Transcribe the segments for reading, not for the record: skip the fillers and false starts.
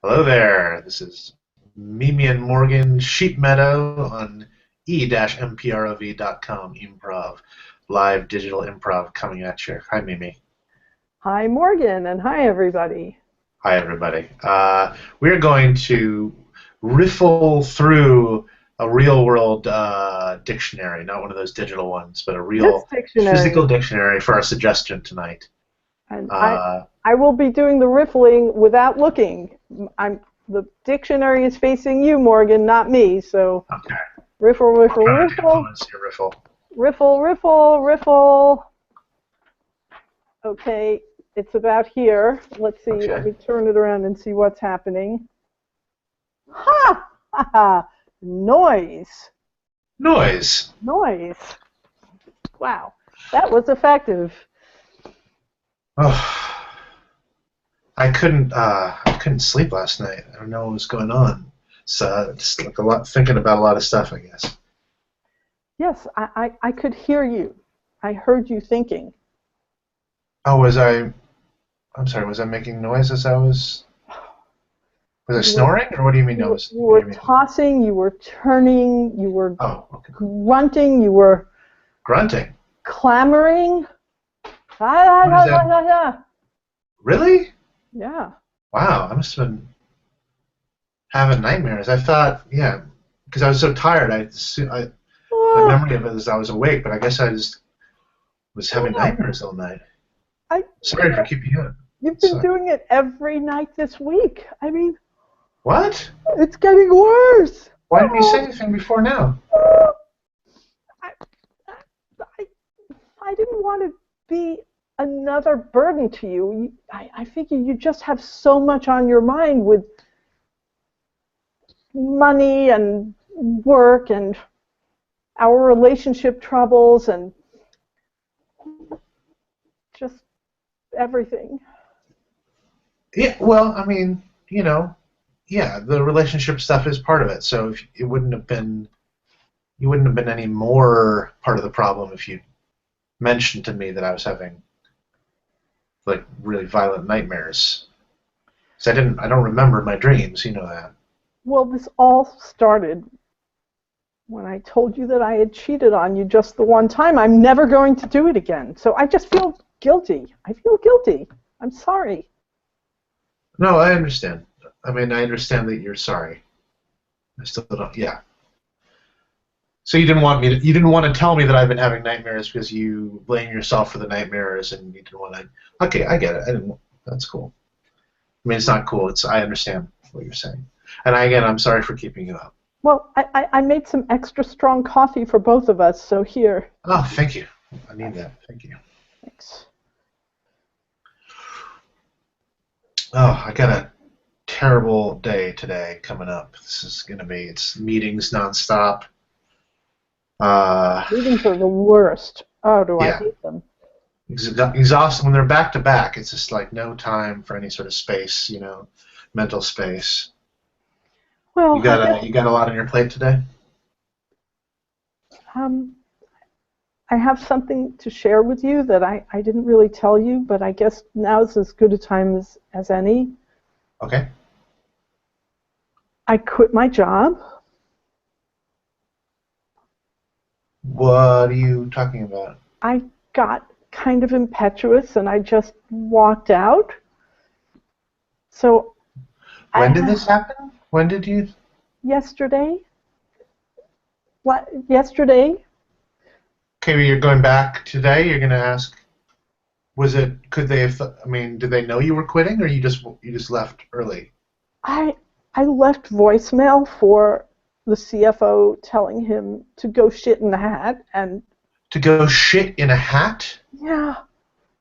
Hello there. This is Mimi and Morgan Sheep Meadow on E-MPROV.com improv. Live digital improv coming at you. Hi, Mimi. Hi, Morgan, and hi, everybody. Hi, everybody. We're going to riffle through a real world dictionary, not one of those digital ones, but a This real dictionary, physical dictionary for our suggestion tonight. and I, Uh, I will be doing the riffling without looking. The dictionary is facing you, Morgan, not me. So okay. riffle, I'll riffle, try not to riffle, influence your riffle. riffle, riffle, riffle. Okay, it's about here. Let's see. Let Okay. me turn it around and see what's happening. Ha! Ha ha! Noise. Noise. Noise. Wow, that was effective. Oh. I couldn't sleep last night. I don't know what was going on. So just like thinking about a lot of stuff, I guess. Yes, I could hear you. I heard you thinking. Oh, I'm sorry, was I making noise as was I You were snoring, or what do you mean you what do you were mean? tossing, you were turning, you were Oh, okay. grunting, you were Grunting. clamoring. What is that? Really? Yeah. Wow, I must have been having nightmares. I thought, yeah, because I was so tired. My Oh, memory of it is I was awake, but I guess I just was having no. nightmares all night. I, Sorry for keeping you up. you've been So, doing it every night this week. I mean, what? it's getting worse. Why didn't you say Oh, anything before now? oh. I, I, I didn't want to be another burden to you. I figure you just have so much on your mind with money and work and our relationship troubles and just everything. Yeah, well, I mean, you know, yeah, the relationship stuff is part of it. So if it wouldn't have been, you wouldn't have been any more part of the problem if you mentioned to me that I was having like really violent nightmares. Because I don't remember my dreams. You know that. Well, this all started when I told you that I had cheated on you just the one time. I'm never going to do it again. So I just feel guilty. I feel guilty. I'm sorry. No, I understand. I mean, I understand that you're sorry. I still don't. Yeah. So you didn't want to tell me that I've been having nightmares because you blame yourself for the nightmares and you didn't want to. Okay, I get it. I didn't. That's cool. I mean, it's not cool. I understand what you're saying. And again, I'm sorry for keeping you up. Well, I made some extra strong coffee for both of us. So here. Oh, thank you. I need that. Thank you. Thanks. Oh, I got a terrible day today coming up. It's meetings nonstop. Uh, Meetings are the worst. Oh, do I yeah, hate them? exhausting when they're back to back. It's just like no time for any sort of space, mental space. Well, I guess You got a lot on your plate today. um, I have something to share with you that I didn't really tell you, but I guess now is as good a time as any. Okay. I quit my job. What are you talking about? I got kind of impetuous and I just walked out. So When did I this happen? When did you? yesterday, what yesterday? Okay, you're going back today. You're going to ask. Was it? Could they have? I mean, did they know you were quitting, or you just left early? I I left voicemail for the CFO telling him to go shit in the hat and To go shit in a hat? yeah,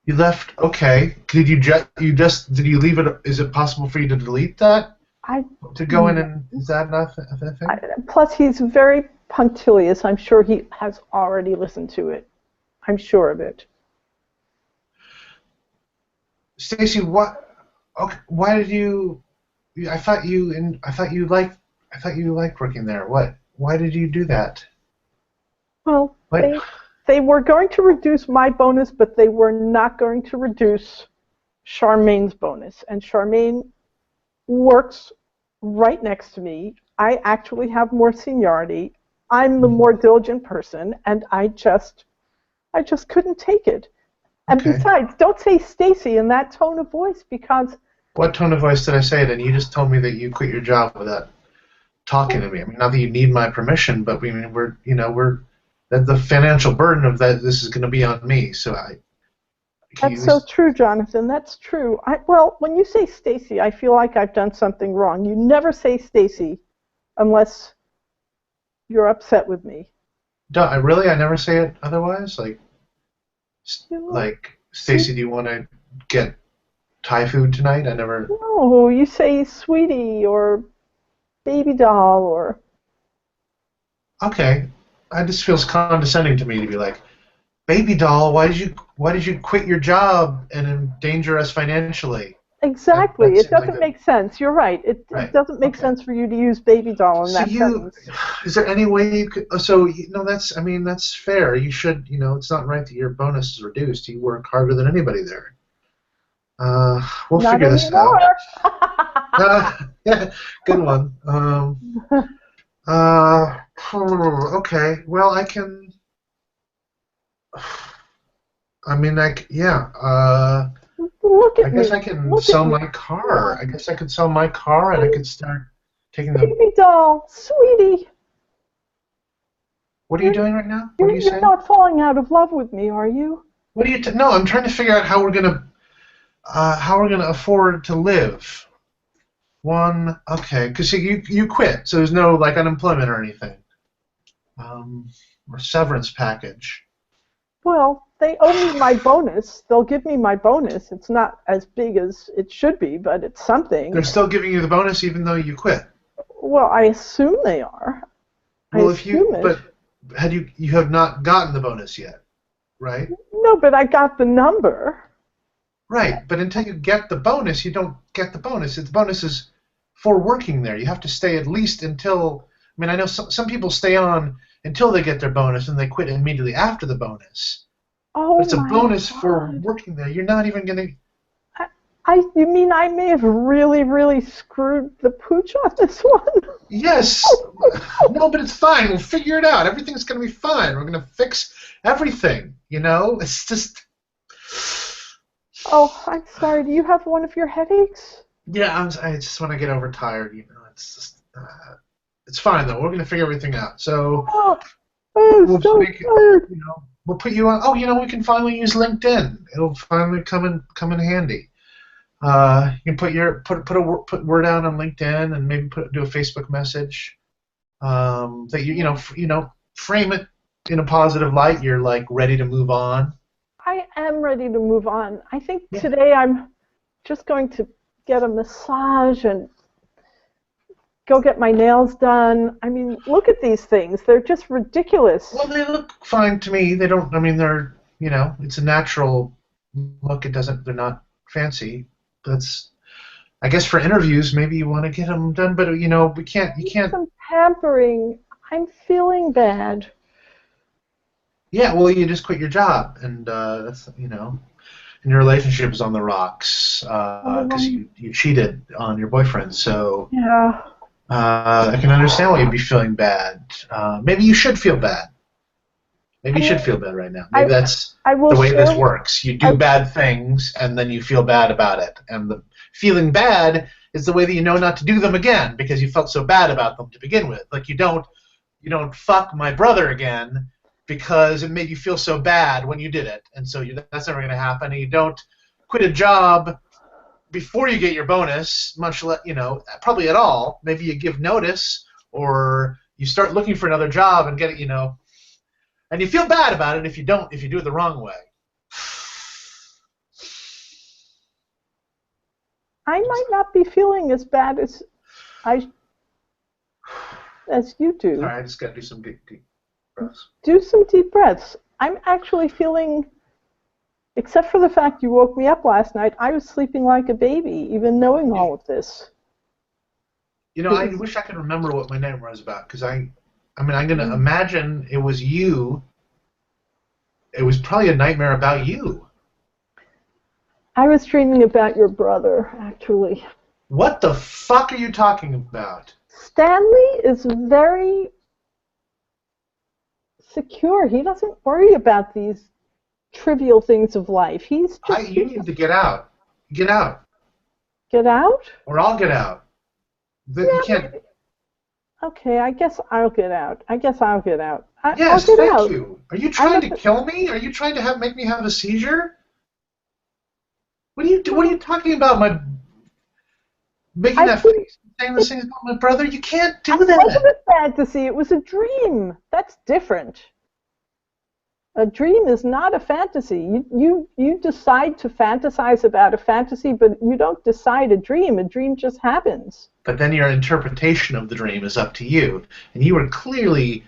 You left. Okay. You just did you leave it? Is it possible for you to delete that? I To go in and is that not a thing? plus, he's very punctilious. I'm sure he has already listened to it. I'm sure of it. Stacy, what? Okay, why did you? I thought you liked working there. What? Why did you do that? Well, What? they were going to reduce my bonus, but they were not going to reduce Charmaine's bonus. And Charmaine works right next to me. I actually have more seniority. I'm the Mhm. more diligent person, and I just couldn't take it. And Okay. besides, don't say Stacy in that tone of voice because What tone of voice did I say it in? You just told me that you quit your job without talking to me. I mean, not that you need my permission, but we mean we're that the financial burden of that this is going to be on me. So I can you that's at so least true, Jonathan. That's true. Well, when you say Stacy, I feel like I've done something wrong. You never say Stacy unless you're upset with me. don't I really I never say it otherwise You know, like Stacy, do you want to get Thai food tonight? I never. no, you say sweetie or baby doll or Okay, it just feels condescending to me to be like, baby doll, why did you quit your job and endanger us financially? That exactly. It seems like doesn't a make sense. You're right. It right. doesn't make Okay. sense for you to use baby doll in So that sentence. is there any way you could? So that's I mean that's fair. You should it's not right that your bonus is reduced. You work harder than anybody there. We'll Not figure this out. anymore. Yeah, good one. Uh, okay. Well, I can. I mean, yeah. Look I at guess me. I can Look at sell me. my car. I guess I could sell my car and I could start taking the. Baby doll, sweetie. What are you You're, doing right now? What are you you're saying? not falling out of love with me, are you? What are you? No, I'm trying to figure out how we're gonna afford to live. One, okay, because you quit, so there's no like unemployment or anything, um, or severance package. Well, they owe me my bonus. They'll give me my bonus. It's not as big as it should be, but it's They're something. still giving you the bonus even though you quit. Well, I assume they are. I Well, assume it. but you have not gotten the bonus yet, right? No, but I got the number. Right, but until you get the bonus, you don't get the bonus. The bonus is for working there. You have to stay at least until. I mean, I know some people stay on until they get their bonus and they quit immediately after the bonus. But Oh it's a my bonus for God. working there. You're not even going to. I, you mean I may have really, really screwed the pooch on this one? Yes, no, but it's fine. We'll figure it out. Everything's going to be fine. We're going to fix everything. It's just. Oh, I'm sorry. Do you have one of your headaches? Yeah, I just want to get overtired. It's just. It's fine though. We're going to figure everything out. So. Oh, I'm We'll so make it, tired. we'll put you on. Oh, we can finally use LinkedIn. It'll finally come in handy. You can put word out on LinkedIn and maybe do a Facebook message. That frame it in a positive light. You're like ready to move on. I am ready to move on. I think Yeah. today I'm just going to get a massage and go get my nails done. I mean, look at these things. They're just Well, ridiculous. they look fine to me. They don't. I mean, they're it's a natural look. It doesn't. They're not fancy. That's. I guess for interviews, maybe you want to get them done, but we can't. You Need can't. some pampering. I'm feeling bad. Yeah, well, you just quit your job, and that's and your relationship is on the rocks because Um, you cheated on your boyfriend. So yeah. I can understand why you'd be feeling bad. Maybe you should feel bad. Maybe I you should mean, feel bad right now. Maybe I that's I will the way this share. works. You I do bad things, and then you feel bad about it. And the feeling bad is the way that you know not to do them again because you felt so bad about them to begin with. Like you don't fuck my brother again because it made you feel so bad when you did it, and so that's never going to happen. And you don't quit a job before you get your bonus, much less probably at all. Maybe you give notice or you start looking for another job and get it, and you feel bad about it if you do it the wrong way. I might not be feeling as bad I as you do. Sorry, I just got to do some deep breaths. Do some deep breaths. I'm actually feeling, except for the fact you woke me up last night, I was sleeping like a baby, even knowing all of this. It I was, wish I could remember what my nightmare was about because I mean, I'm gonna imagine it was you. It was probably a nightmare about you. I was dreaming about your brother, actually. What the fuck are you talking about? Stanley is very secure. He doesn't worry about these trivial things of life. You need to get out. Get out. get out. Or I'll get out. You Yeah, can't. maybe. Okay, I guess I'll get out. I'll Yes, get thank out. you. Are you I'm trying a, to kill me? Are you trying to make me have a seizure? What are you no, talking about? My making I that didn't. face and saying those It, things about my brother? You can't do it wasn't that. a fantasy. It was a dream. That's different. A dream is not a fantasy. You decide to fantasize about a fantasy, but you don't decide a dream. A dream just happens. But then your interpretation of the dream is up to you. And you were clearly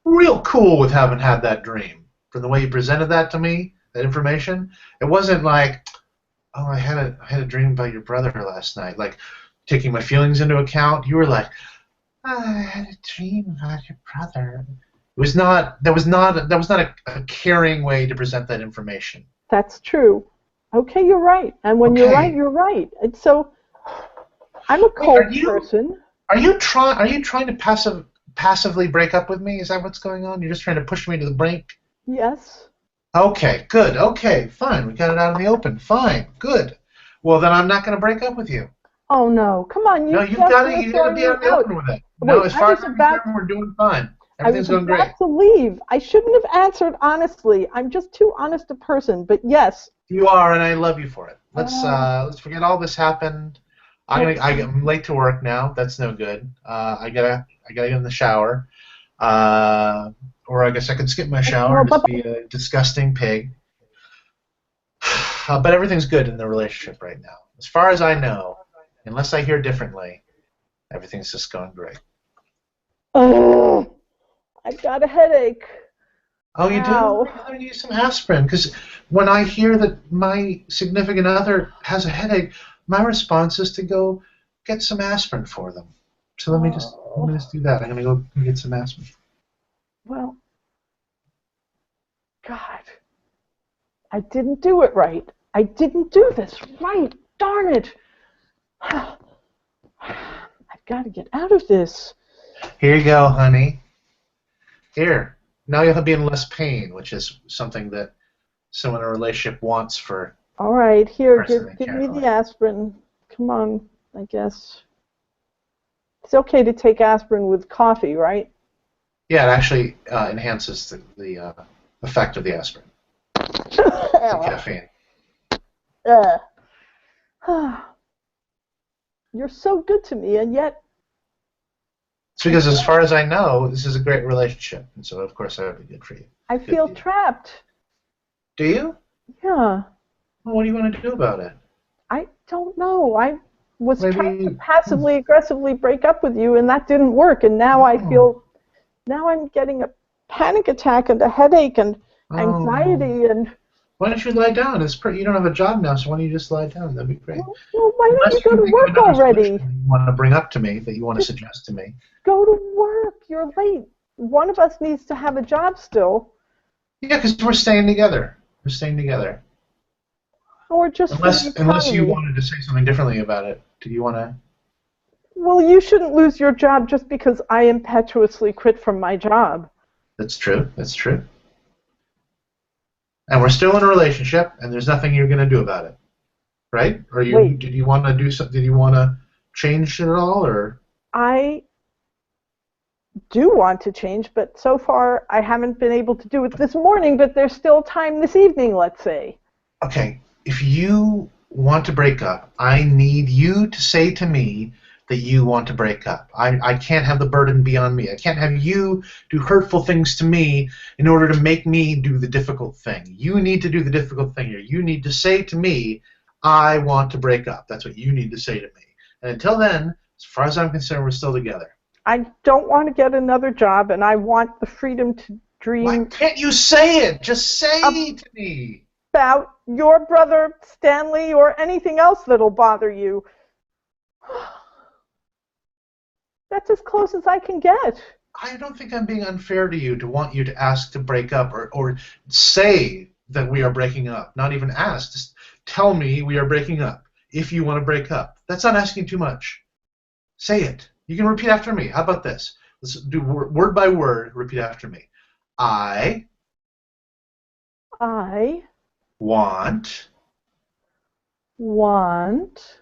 real cool with having had that dream. From the way you presented that to me, that information, it wasn't like, oh, I had a dream about your brother last night. Like taking my feelings into account. You were like, I had a dream about your brother. It was not. That was not a caring way to present that information. That's true. Okay, you're right. And when you're right, Okay. you're right. And so I'm a Wait, cold person. are you trying to passively break up with me? Is that what's going on? You're just trying to push me to the brink? Yes. Okay, good. Okay, fine. We got it out in the open. Fine, good. Well, then I'm not going to break up with you. Oh no, come on, No, you just want to you got to throw be me out in the out. open with it. No, Wait, as far as I'm concerned, we're doing fine. I Everything's was going great. about to leave. I shouldn't have answered honestly. I'm just too honest a person. But yes. You are, and I love you for it. Oh, Let's forget all this happened. okay. I'm late to work now. That's no good. I gotta get in the shower. Or I guess I could skip my shower Well, and bye just bye. be a disgusting pig. But everything's good in the relationship right now. As far as I know, unless I hear differently, everything's just going great. Oh, I've got a headache. Oh, you do? Ow. You better use some aspirin because when I hear that my significant other has a headache, my response is to go get some aspirin for them. So let me Oh. just do that. I'm gonna go get some aspirin. Well, God, I didn't do it right. I didn't do this right. Darn it. I've got to get out of this. Here you go, honey. Here. Now you'll be in less pain, which is something that someone in a relationship wants for All right, the here, person they give care me for. the aspirin. Come on, I guess. It's okay to take aspirin with coffee, right? Yeah, it actually enhances the effect of the aspirin, the caffeine. You're so good to me, and yet It's I because, as feel far as I know, this is a great relationship, and so of course I would be good for you. I Good feel for you. trapped. Do you? Yeah, Well, what do you want to do about it? I don't know. I was trying to Maybe. passively aggressively break up with you, and that didn't work. And now I Oh, feel now I'm getting a panic attack and a headache and oh. anxiety and Why don't you lie down? You don't have a job now, so why don't you just lie down? That'd be great. well, why don't you Unless you go can to think of work another solution already? that you want to bring up to me, that you want to Just suggest to me. go to work. You're late. One of us needs to have a job still, Yeah, because we're staying together. We're staying together. or just for the Unless you economy. wanted to say something differently about it. Do you want to? Well, you shouldn't lose your job just because I impetuously quit from my job. That's true. That's true. And we're still in a relationship, and there's nothing you're going to do about it, right? Or you Wait, did you want to do something? Did you want to change it at all, or I do want to change, but so far I haven't been able to do it this morning, but there's still time this evening, let's say. okay? If you want to break up, I need you to say to me that you want to break up. I can't have the burden be on me. I can't have you do hurtful things to me in order to make me do the difficult thing. You need to do the difficult thing here. You need to say to me, I want to break up. That's what you need to say to me. And until then, as far as I'm concerned, we're still together. I don't want to get another job, and I want the freedom to Why dream can't you say it? Just say to me. about your brother Stanley or anything else that'll bother you. That's as close as I can get. I don't think I'm being unfair to you to want you to ask to break up or say that we are breaking up. Not even ask. Just tell me we are breaking up. if you want to break up. That's not asking too much. Say it. You can repeat after me. How about this? Let's do word by word. Repeat after me. I I want want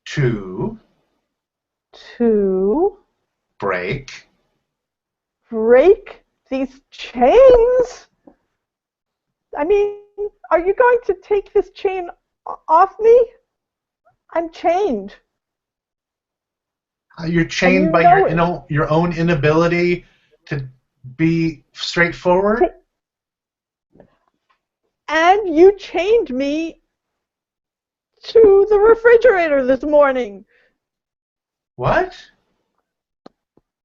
to to break break these chains. I mean, are you going to take this chain off me? I'm chained. You're And chained you by know it. your own inability to be straightforward. And you chained me to the refrigerator this morning. What?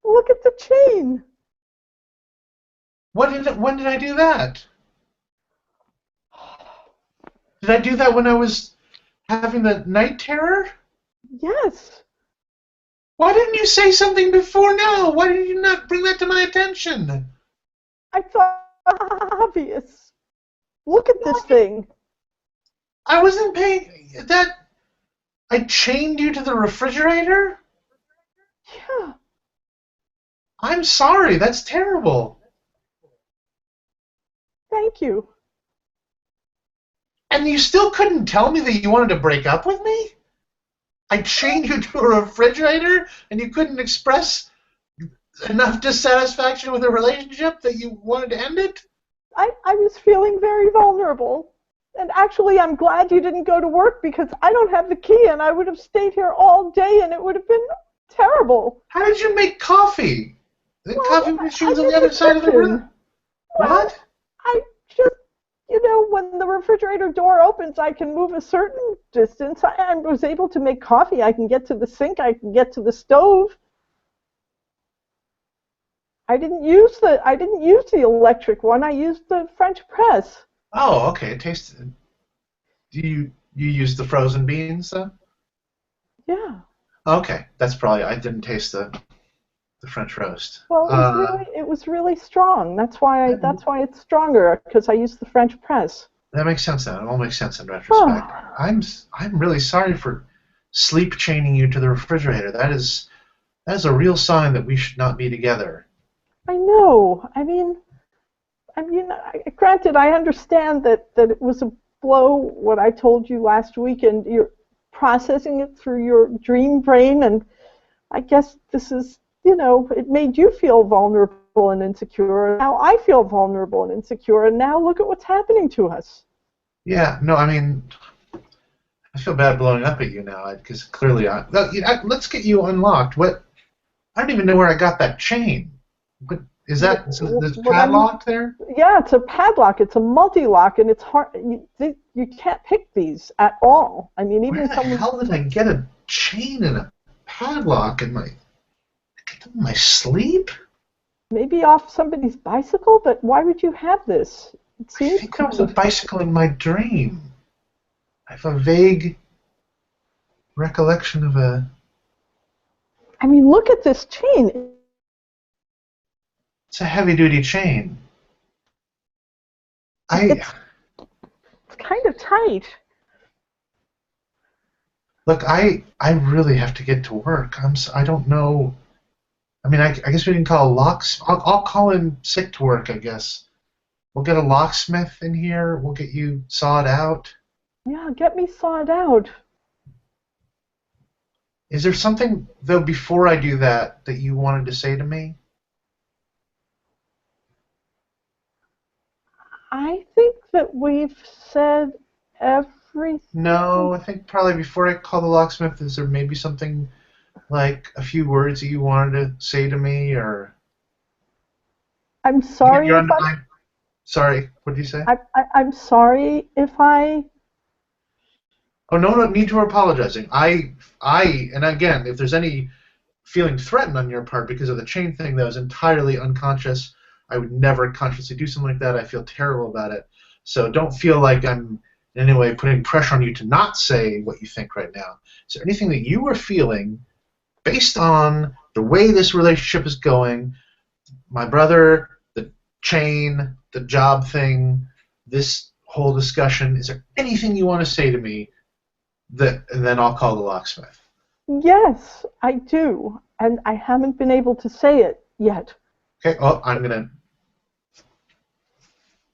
Look at the chain. When did I do that? Did I do that when I was having the night terror? Yes. Why didn't you say something before now? Why did you not bring that to my attention? I thought it was obvious. Look at this thing. I wasn't paying that. I chained you to the refrigerator? Yeah. I'm sorry. That's terrible. Thank you. And you still couldn't tell me that you wanted to break up with me? I chained you to a refrigerator and you couldn't express enough dissatisfaction with a relationship that you wanted to end it? I was feeling very vulnerable. And actually, I'm glad you didn't go to work because I don't have the key and I would have stayed here all day and it would have been terrible. How did you make coffee? The coffee Well, machine's I'm on in the other the side of the room. kitchen. What? Well, I just, when the refrigerator door opens, I can move a certain distance. I was able to make coffee. I can get to the sink. I can get to the stove. I didn't use the electric one. I used the French press. Oh, okay. It tastes. Do you use the frozen beans then? Yeah. Okay, that's probably. I didn't taste the French roast. Well, it was really strong. That's why it's stronger because I used the French press. That makes sense then. It all makes sense in retrospect. Oh, I'm really sorry for sleep chaining you to the refrigerator. That is a real sign that we should not be together. I know. Granted, I understand that it was a blow what I told you last week, and you're processing it through your dream brain, and I guess this is, it made you feel vulnerable and insecure. Now I feel vulnerable and insecure, and now look at what's happening to us. Yeah, no, I mean, I feel bad blowing up at you now because clearly let's get you unlocked. What? I don't even know where I got that chain. What is that? There's What I'm padlock there? Yeah, it's a padlock. It's a multi-lock, and it's hard. You can't pick these at all. I mean, Where even the someone hell did I get a chain and a padlock in my sleep? maybe off somebody's bicycle, but why would you have this? It I seems think there was a bicycle in my dream. I have a vague recollection of a. I mean, look at this chain. It's a heavy-duty chain. It's kind of tight. Look. I really have to get to work. I don't know. I mean, I guess we can call a locksmith. I'll call in sick to work, I guess. We'll get a locksmith in here. We'll get you sawed out. Yeah, get me sawed out. Is there something, though, before I do that you wanted to say to me? I think that we've said everything. No, I think probably before I call the locksmith, is there maybe something like a few words that you wanted to say to me, or I'm sorry you're if on. Sorry, what did you say? I'm sorry if I. Oh, no need to apologizing. And again, if there's any feeling threatened on your part because of the chain thing, that was entirely unconscious. I would never consciously do something like that. I feel terrible about it. So don't feel like I'm in any way putting pressure on you to not say what you think right now. Is there anything that you were feeling based on the way this relationship is going, my brother, the chain, the job thing, this whole discussion? Is there anything you want to say to me And then I'll call the locksmith. Yes, I do. And I haven't been able to say it yet. Okay, well, I'm going to...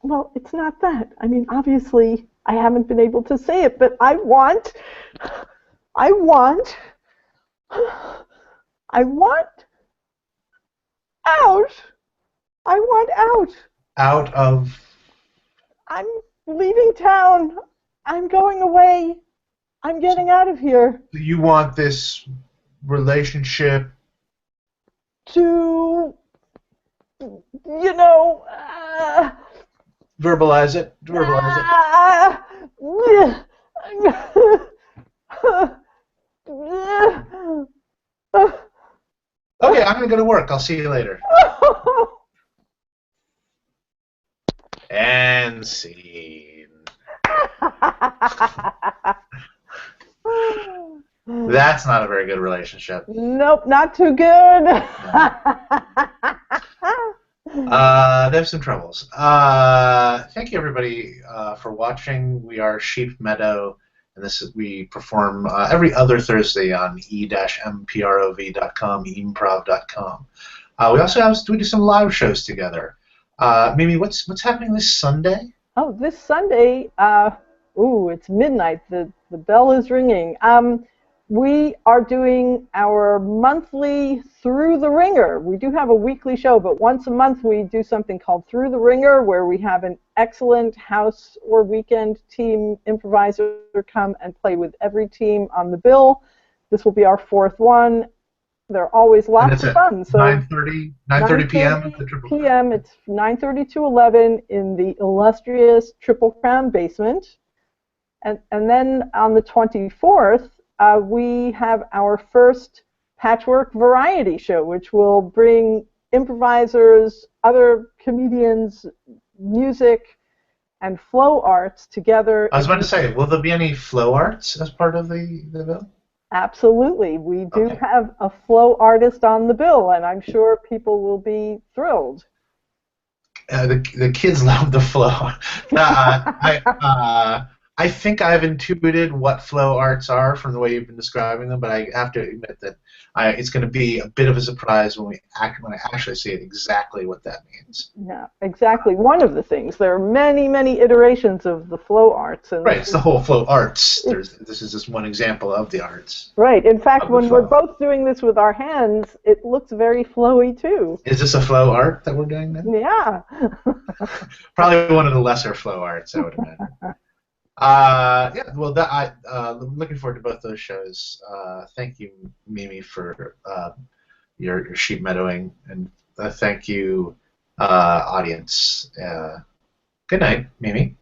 Well, it's not that. I mean, obviously, I haven't been able to say it, but I want out. I want out. Out of... I'm leaving town. I'm going away. I'm getting out of here. You want this relationship... To, you know... Verbalize it. Verbalize it. Okay, I'm going to go to work. I'll see you later. And scene. That's not a very good relationship. Nope, not too good. There's some troubles. Thank you, everybody, for watching. We are Sheep Meadow, and we perform every other Thursday on e-mprov.com, E-MPROV.com. We do some live shows together. Mimi, what's happening this Sunday? Oh, this Sunday, it's midnight. The bell is ringing. We are doing our monthly Through the Ringer. We do have a weekly show, but once a month we do something called Through the Ringer, where we have an excellent house or weekend team improviser come and play with every team on the bill. This will be our fourth one. They're always lots of fun. So 9:30 p.m. at the Triple Crown. p.m. It's 9:30 to 11 in the illustrious Triple Crown basement. And then on the 24th, we have our first patchwork variety show, which will bring improvisers, other comedians, music, and flow arts together. I was about to say, will there be any flow arts as part of the bill? Absolutely. We do have a flow artist on the bill, and I'm sure people will be thrilled. The kids love the flow. I think I've intuited what flow arts are from the way you've been describing them, but I have to admit that it's going to be a bit of a surprise when I actually see it exactly what that means. Yeah, exactly. One of the things. There are many, many iterations of the flow arts. And right, it's the whole flow arts. This is just one example of the arts. Right. In fact, when we're both doing this with our hands, it looks very flowy, too. Is this a flow art that we're doing then? Yeah. Probably one of the lesser flow arts, I would imagine. I'm looking forward to both those shows. Thank you, Mimi, for your sheep meadowing, and thank you, audience. Good night, Mimi.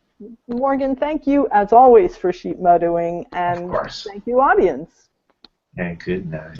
Morgan, thank you, as always, for sheep meadowing, and of course. Thank you, audience. And good night.